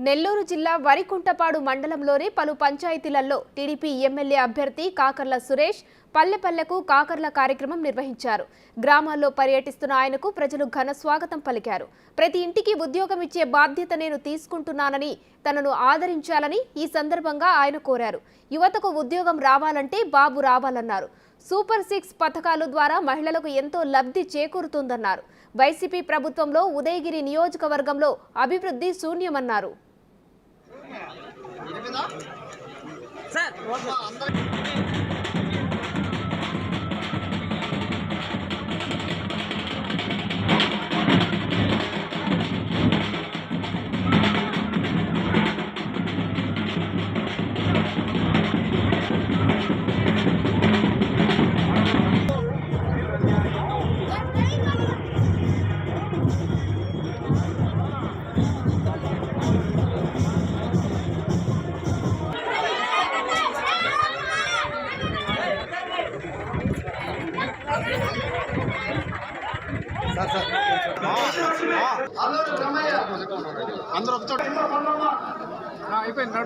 నెల్లూరు జిల్లా వరికుంటపాడు మండలంలోని పలు పంచాయతీలలో టీడీపీ ఎమ్మెల్యే అభ్యర్థి కాకర్ల సురేష్ పల్లెపల్లెకు కాకర్ల కార్యక్రమం నిర్వహించారు. గ్రామాల్లో పర్యటిస్తున్న ఆయనకు ప్రజలు ఘన స్వాగతం పలికారు. ప్రతి ఇంటికి ఉద్యోగం ఇచ్చే బాధ్యత నేను తీసుకుంటున్నానని, తనను ఆదరించాలని ఈ సందర్భంగా ఆయన కోరారు. యువతకు ఉద్యోగం రావాలంటే బాబు రావాలన్నారు. సూపర్ 6 పథకాల ద్వారా మహిళలకు ఎంతో లబ్ధి చేకూరుతుందన్నారు. వైసీపీ ప్రభుత్వంలో ఉదయగిరి నియోజకవర్గంలో అభివృద్ధి శూన్యమన్నారు. అందరూ అయిపోయింది.